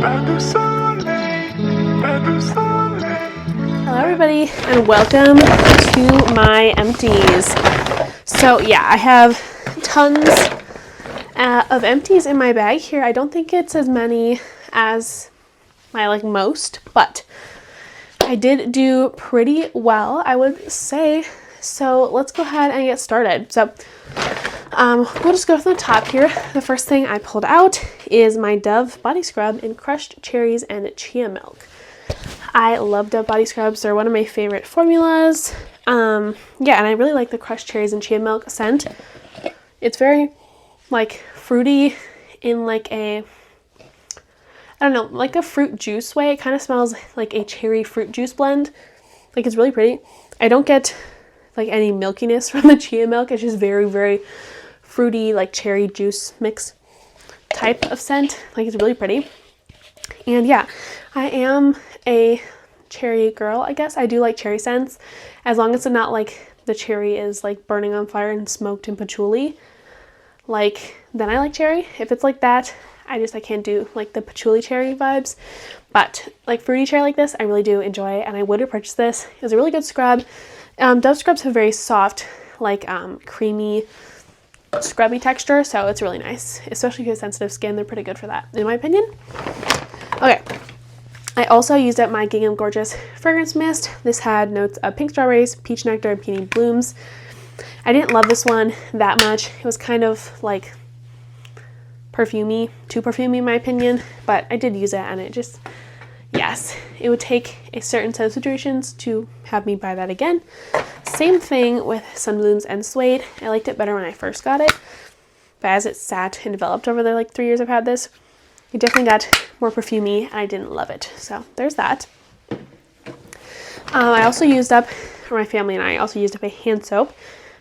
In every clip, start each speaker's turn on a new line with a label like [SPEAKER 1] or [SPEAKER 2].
[SPEAKER 1] Hello everybody and welcome to my empties. So yeah, I have tons of empties in my bag here. I don't think it's as many as my most, but I did do pretty well, I would say. So let's go ahead and get started. So we'll just go from the top here. The first thing I pulled out is my Dove body scrub in crushed cherries and chia milk. I love Dove body scrubs. They're one of my favorite formulas. Yeah, and I really like the crushed cherries and chia milk scent. It's very fruity in a, I don't know, like a fruit juice way. It kind of smells like a cherry fruit juice blend. It's really pretty. I don't get any milkiness from the chia milk. It's just very, very fruity, cherry juice mix type of scent. It's really pretty. And yeah, I am a cherry girl, I guess. I do like cherry scents, as long as it's not the cherry is burning on fire and smoked in patchouli. Then I like cherry. If it's like that, I can't do the patchouli cherry vibes. But fruity cherry like this, I really do enjoy, and I would repurchase this. It was a really good scrub. Dove scrubs have very soft, creamy, scrubby texture, so it's really nice, especially if you have sensitive skin. They're pretty good for that, in my opinion. Okay, I also used up my Gingham Gorgeous fragrance mist. This had notes of pink strawberries, peach nectar, and peony blooms. I didn't love this one that much. It was kind of perfumey, too perfumey in my opinion, but I did use it, and it just, yes, it would take a certain set of situations to have me buy that again. Same thing with Sunblooms and Suede. I liked it better when I first got it, but as it sat and developed over the 3 years I've had this, it definitely got more perfumey, and I didn't love it. So there's that. I also used up, for my family and I also used up a hand soap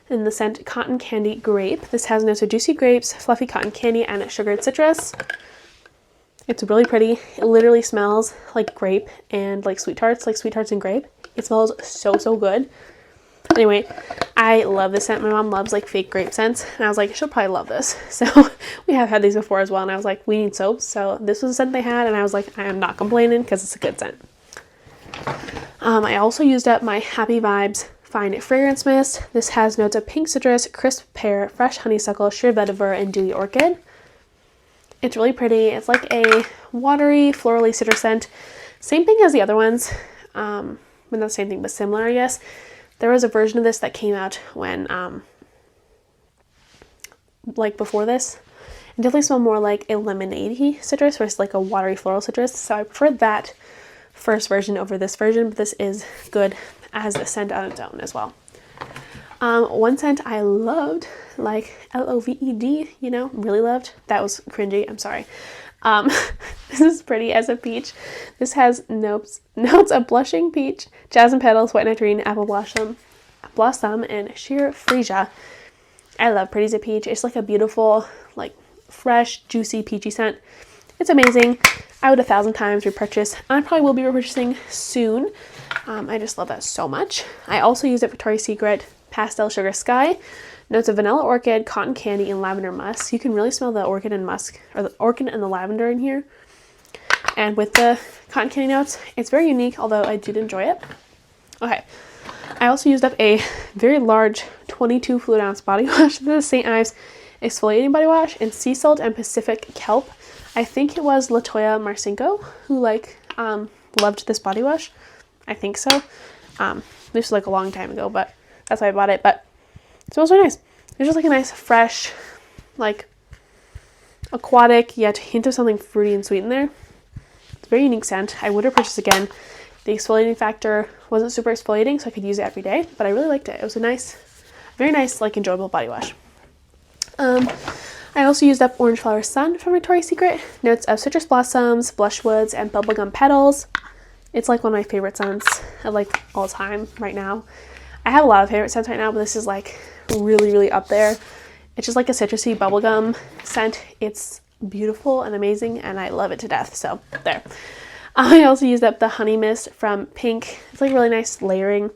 [SPEAKER 1] in the scent Cotton Candy Grape. This has notes of juicy grapes, fluffy cotton candy, and sugared citrus. It's really pretty. It literally smells like grape and sweet tarts and grape. It smells so, so good. Anyway, I love this scent. My mom loves fake grape scents, and I was she'll probably love this. So we have had these before as well, and I was we need soaps. So this was a scent they had, and I was I am not complaining because it's a good scent. I also used up my Happy Vibes Fine Fragrance Mist. This has notes of pink citrus, crisp pear, fresh honeysuckle, sheer vetiver, and dewy orchid. It's really pretty. It's a watery, florally citrus scent. Same thing as the other ones. Not the same thing, but similar, I guess. There was a version of this that came out when, before this. It definitely smelled more like a lemonade-y citrus versus a watery floral citrus. So I preferred that first version over this version, but this is good as a scent on its own as well. One scent I loved, L-O-V-E-D, really loved. That was cringy, I'm sorry. This is pretty as a peach. This has notes of blushing peach, jasmine petals, white nectarine, apple blossom, and sheer freesia. I love pretty as a peach. It's a beautiful, fresh, juicy, peachy scent. It's amazing. I would 1,000 times repurchase. I probably will be repurchasing soon. I just love that so much. I also used it Victoria's Secret Pastel Sugar Sky. Notes of vanilla orchid, cotton candy, and lavender musk. You can really smell the orchid and musk, or the orchid and the lavender in here. And with the cotton candy notes, it's very unique, although I did enjoy it. Okay, I also used up a very large 22 fluid ounce body wash. This is St. Ives exfoliating body wash in sea salt and Pacific kelp. I think it was Latoya Marcinko who loved this body wash. I think so. This was a long time ago, but that's why I bought it. But it smells really nice. It's just a nice, fresh, aquatic, yet hint of something fruity and sweet in there. It's a very unique scent. I would have purchased again. The exfoliating factor wasn't super exfoliating, so I could use it every day, but I really liked it. It was a nice, very nice, enjoyable body wash. I also used up Orange Flower Sun from Victoria's Secret. Notes of citrus blossoms, blush woods, and bubblegum petals. It's one of my favorite scents of all time right now. I have a lot of favorite scents right now, but this is really, really up there. It's just a citrusy bubblegum scent. It's beautiful and amazing, and I love it to death. So there. I also used up the Honey Mist from Pink. It's really nice layering,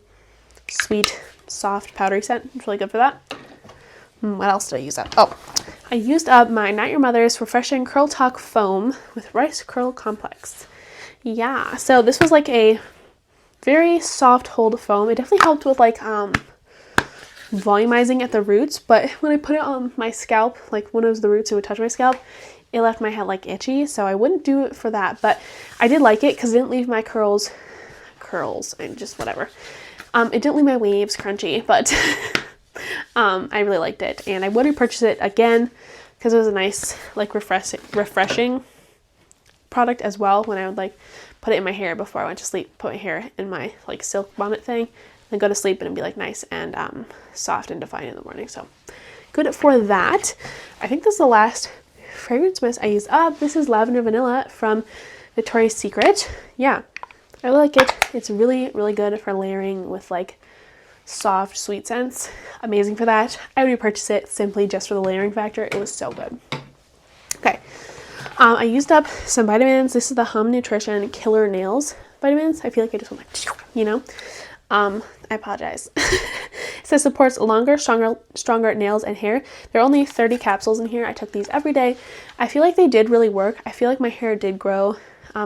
[SPEAKER 1] sweet, soft, powdery scent. It's really good for that. What else did I use up? Oh, I used up my Not Your Mother's Refreshing Curl Talk Foam with Rice Curl Complex. Yeah, so this was like a very soft hold foam. It definitely helped with like volumizing at the roots, but when I put it on my scalp, like when it was the roots, it would touch my scalp, it left my head like itchy, so I wouldn't do it for that. But I did like it because it didn't leave my curls and just whatever. It didn't leave my waves crunchy, but I really liked it, and I would repurchase it again because it was a nice like refreshing product as well. When I would like put it in my hair before I went to sleep, put my hair in my like silk bonnet thing, then go to sleep, and it'd be like nice and soft and defined in the morning. So good for that. I think this is the last fragrance mist I used up. This is Lavender Vanilla from Victoria's Secret. Yeah, I really like it. It's really, really good for layering with like soft, sweet scents. Amazing for that. I would repurchase it simply just for the layering factor. It was so good. Okay. I used up some vitamins. This is the Hum Nutrition Killer Nails vitamins. I feel like I just went like, you know. I apologize. It says supports longer, stronger nails and hair. There are only 30 capsules in here. I took these every day. I feel like they did really work. I feel like my hair did grow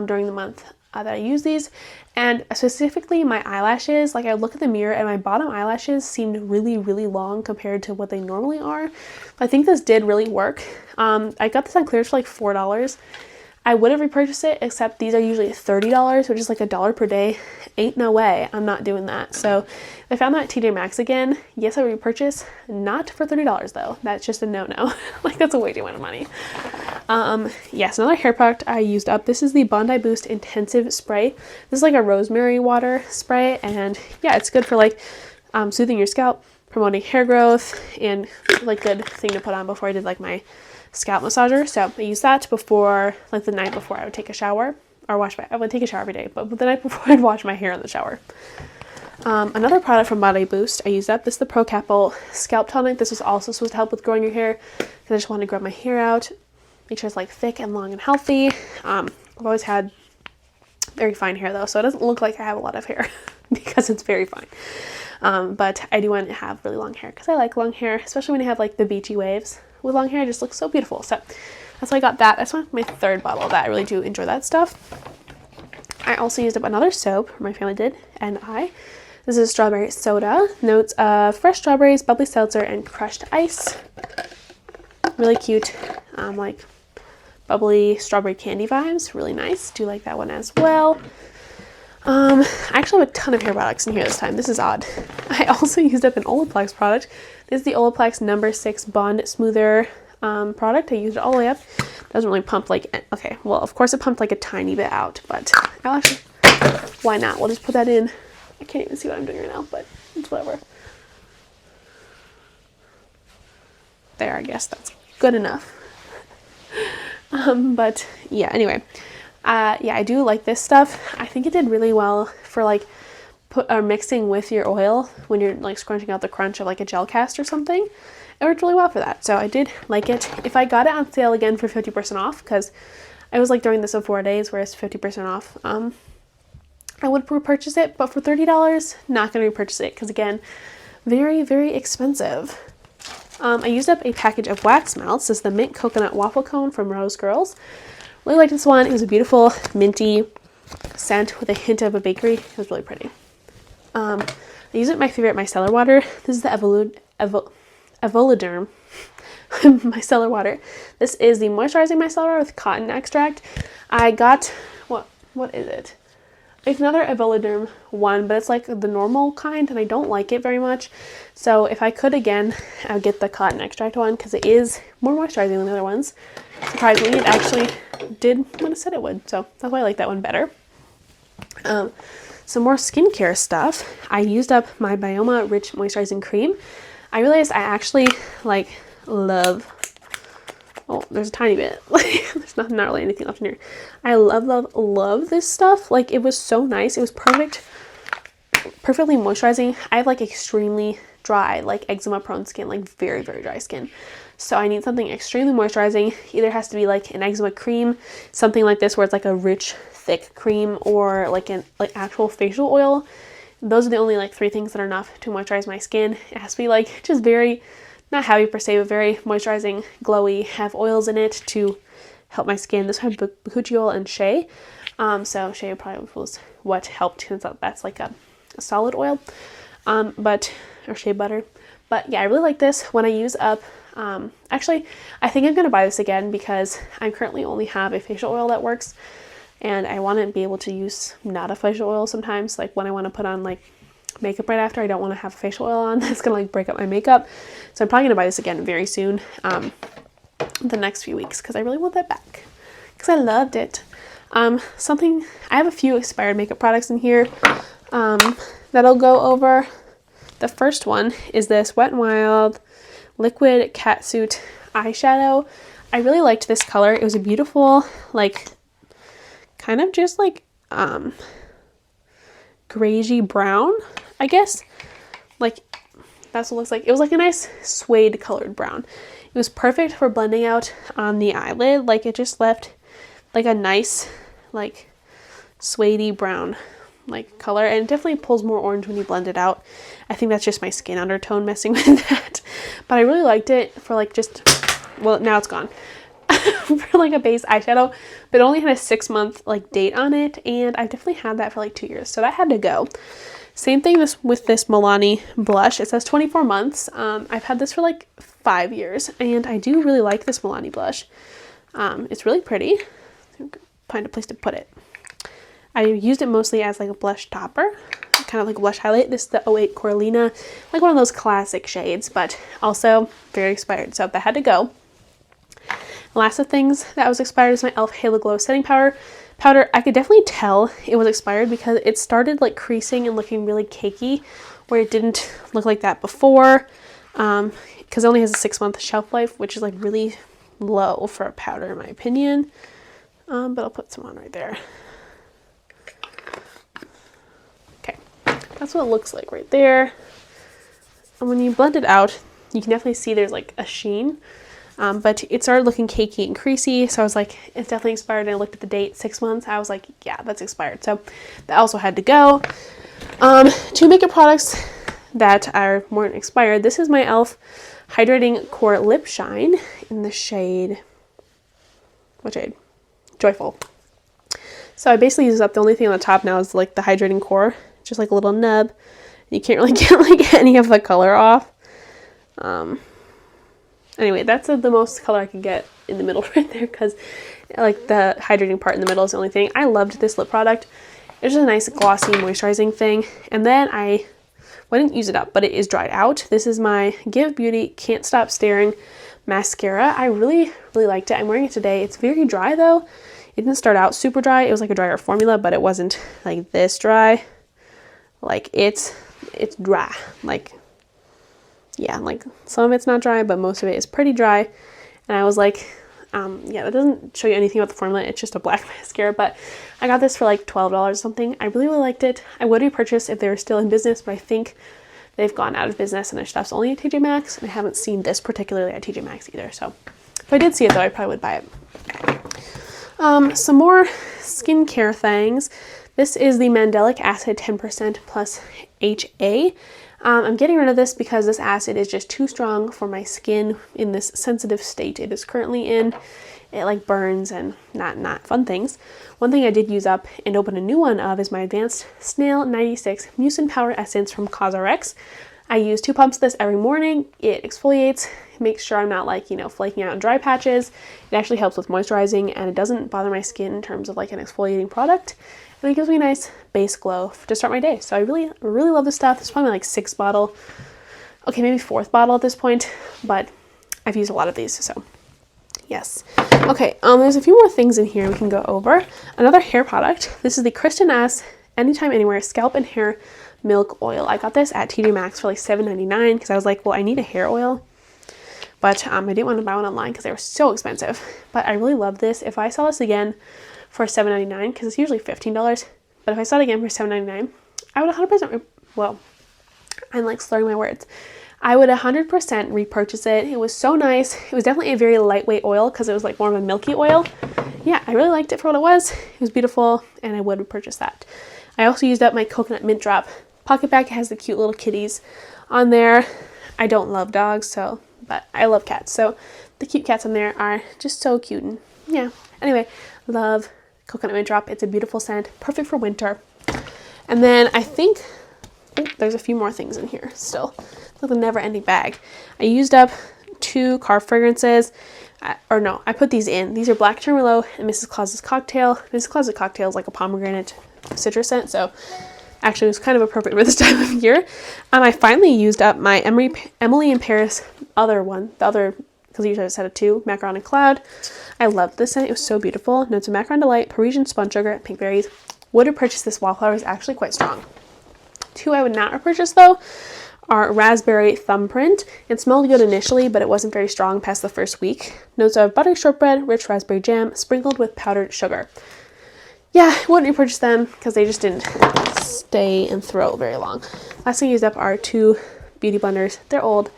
[SPEAKER 1] during the month that I used these, and specifically my eyelashes. Like I look at the mirror and my bottom eyelashes seemed really, really long compared to what they normally are. I think this did really work. I got this on Clearance for like $4. I would have repurchased it, except these are usually $30, which is like $1 per day. Ain't no way I'm not doing that. So if I found that at TJ Maxx again, yes, I would repurchase. Not for $30 though. That's just a no-no. Like that's a way too much money. Yes, another hair product I used up. This is the Bondi Boost Intensive Spray. This is like a rosemary water spray, and yeah, it's good for like soothing your scalp, promoting hair growth, and like good thing to put on before I did like my scalp massager. So I use that before, like the night before I would take a shower or I would take a shower every day, but the night before I'd wash my hair in the shower. Another product from Body Boost I used up. This is the Pro Capsule Scalp Tonic. This was also supposed to help with growing your hair because I just wanted to grow my hair out, make sure it's like thick and long and healthy. I've always had very fine hair though, so it doesn't look like I have a lot of hair because it's very fine. But I do want to have really long hair because I like long hair, especially when you have like the beachy waves. With long hair, it just looks so beautiful. So that's why I got that. That's my third bottle of that. I really do enjoy that stuff. I also used up another soap, my family did, and this is strawberry soda. Notes of fresh strawberries, bubbly seltzer, and crushed ice. Really cute, like bubbly strawberry candy vibes. Really nice. Do like that one as well. I actually have a ton of hair products in here this time. This is odd. I also used up an Olaplex product. This is the Olaplex No. 6 Bond Smoother product. I used it all the way up. Doesn't really pump like, okay, well, of course it pumped like a tiny bit out, but I'll actually, why not? We'll just put that in. I can't even see what I'm doing right now, but it's whatever. There, I guess that's good enough. But yeah, anyway. Yeah, I do like this stuff. I think it did really well for like mixing with your oil when you're like scrunching out the crunch of like a gel cast or something. It worked really well for that. So I did like it. If I got it on sale again for 50% off, because I was like doing this in 4 days, whereas 50% off, I would repurchase it. But for $30, not going to repurchase it because again, very, very expensive. I used up a package of wax melts. This is the Mint Coconut Waffle Cone from Rose Girls. Really liked this one. It was a beautiful minty scent with a hint of a bakery. It was really pretty. I use it my favorite micellar water. This is the Evoliderm micellar water. This is the moisturizing micellar water with cotton extract. I got, what is it? It's another Evoliderm one, but it's like the normal kind, and I don't like it very much. So if I could again, I would get the cotton extract one because it is more moisturizing than the other ones. Surprisingly, it actually did what it said it would, so that's why I like that one better. Some more skincare stuff. I used up my Bioma Rich Moisturizing Cream. I realized I actually like love, oh, there's a tiny bit, like there's not really anything left in here. I love this stuff. Like it was so nice. It was perfectly moisturizing. I have like extremely dry, like eczema prone skin, like very, very dry skin. So I need something extremely moisturizing. Either has to be like an eczema cream, something like this where it's like a rich, thick cream, or like an actual facial oil. Those are the only like 3 things that are enough to moisturize my skin. It has to be like just very not heavy per se, but very moisturizing, glowy, have oils in it to help my skin. This one had Bakuchi oil and shea. So shea probably was what helped, because that's like a solid oil, or shea butter. But yeah, I really like this. When I use up, actually, I think I'm going to buy this again because I currently only have a facial oil that works. And I want to be able to use not a facial oil sometimes. Like when I want to put on like makeup right after, I don't want to have a facial oil on. That's going to like break up my makeup. So I'm probably going to buy this again very soon, the next few weeks, because I really want that back. Because I loved it. I have a few expired makeup products in here that I'll go over. The first one is this Wet n Wild Liquid Catsuit eyeshadow. I really liked this color. It was a beautiful, like, kind of just like grayish brown, I guess. Like, that's what it looks like. It was like a nice suede colored brown. It was perfect for blending out on the eyelid. Like, it just left like a nice, like, suede brown like color, and it definitely pulls more orange when you blend it out. I think that's just my skin undertone messing with that, but I really liked it for like just, well, now it's gone. For like a base eyeshadow, but it only had a 6-month like date on it, and I definitely had that for like 2 years, so that had to go. Same thing with this Milani blush. It says 24 months. I've had this for like 5 years, and I do really like this Milani blush. It's really pretty. Find a place to put it. I used it mostly as like a blush topper, kind of like a blush highlight. This is the 08 Coralina, like one of those classic shades, but also very expired, so that had to go. The last of things that was expired is my e.l.f. Halo Glow Setting Powder. I could definitely tell it was expired because it started like creasing and looking really cakey, where it didn't look like that before, because it only has a 6-month shelf life, which is like really low for a powder in my opinion. But I'll put some on right there. Okay, that's what it looks like right there. And when you blend it out, you can definitely see there's like a sheen. But it started looking cakey and creasy, so I was like, it's definitely expired. And I looked at the date, 6 months. I was like, yeah, that's expired. So that also had to go. 2 makeup products that are more expired. This is my e.l.f. Hydrating Core Lip Shine in the shade, what shade? Joyful. So I basically use up, the only thing on the top now is like the hydrating core, just like a little nub. You can't really get like any of the color off. Anyway, that's the most color I could get in the middle right there, because like the hydrating part in the middle is the only thing. I loved this lip product. It's just a nice glossy moisturizing thing. And then I didn't use it up, but it is dried out. This is my Give Beauty Can't Stop Staring mascara. I really, really liked it. I'm wearing it today. It's very dry though. It didn't start out super dry. It was like a drier formula, but it wasn't like this dry. Like it's dry. Like, yeah, like some of it's not dry, but most of it is pretty dry. And I was like, yeah, that doesn't show you anything about the formula. It's just a black mascara, but I got this for like $12 or something. I really, really liked it. I would repurchase if they were still in business, but I think they've gone out of business and their stuff's only at TJ Maxx. And I haven't seen this particularly at TJ Maxx either. So if I did see it though, I probably would buy it. Some more skincare things. This is the Mandelic Acid 10% plus HA. I'm getting rid of this because this acid is just too strong for my skin in this sensitive state it is currently in. It like burns and not fun things. One thing I did use up and open a new one of is my Advanced Snail 96 Mucin Power Essence from CosRx. I use 2 pumps of this every morning. It exfoliates, makes sure I'm not like, you know, flaking out in dry patches. It actually helps with moisturizing, and it doesn't bother my skin in terms of like an exfoliating product. And it gives me a nice base glow to start my day. So I really, really love this stuff. It's probably like 6th bottle. Okay, maybe 4th bottle at this point, but I've used a lot of these, so yes. Okay, there's a few more things in here we can go over. Another hair product. This is the Kristen S. Anytime Anywhere Scalp and Hair Milk Oil. I got this at TJ Maxx for like $7.99 because I was like, well, I need a hair oil. But I didn't want to buy one online because they were so expensive. But I really love this. If I saw this again for $7.99, because it's usually $15, but if I saw it again for $7.99, I would 100%, well, I'm like slurring my words. I would 100% repurchase it. It was so nice. It was definitely a very lightweight oil because it was like more of a milky oil. Yeah, I really liked it for what it was. It was beautiful, and I would repurchase that. I also used up my Coconut Mint Drop pocket bag. It has the cute little kitties on there. I don't love dogs, so but I love cats. So the cute cats in there are just so cute. And yeah, anyway, love Coconut Mint Drop. It's a beautiful scent, perfect for winter. And then I think there's a few more things in here still. It's like a never-ending bag. I used up 2 car fragrances. I put these in. These are Black Cherry Merlot and Mrs. Claus's Cocktail. Mrs. Claus's Cocktail is like a pomegranate citrus scent, so actually it was kind of appropriate for this time of year. I finally used up my Emily in Paris other one, because usually I just had a 2, Macaron and Cloud. I loved this scent. It was so beautiful. Notes of Macaron Delight, Parisian Spun Sugar, Pink Berries. Would have purchased this. Wallflower is actually quite strong. 2 I would not have purchased though are Raspberry Thumbprint. It smelled good initially, but it wasn't very strong past the first week. Notes of buttery shortbread, rich raspberry jam, sprinkled with powdered sugar. Yeah, I wouldn't repurchase them because they just didn't stay and throw very long. Last thing I used up are 2 beauty blenders. They're old,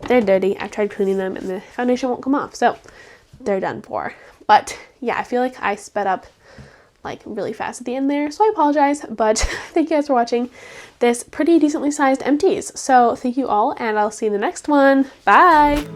[SPEAKER 1] they're dirty. I've tried cleaning them and the foundation won't come off, so they're done for. But yeah, I feel like I sped up like really fast at the end there, so I apologize, but thank you guys for watching this pretty decently sized Empties. So thank you all, and I'll see you in the next one. Bye.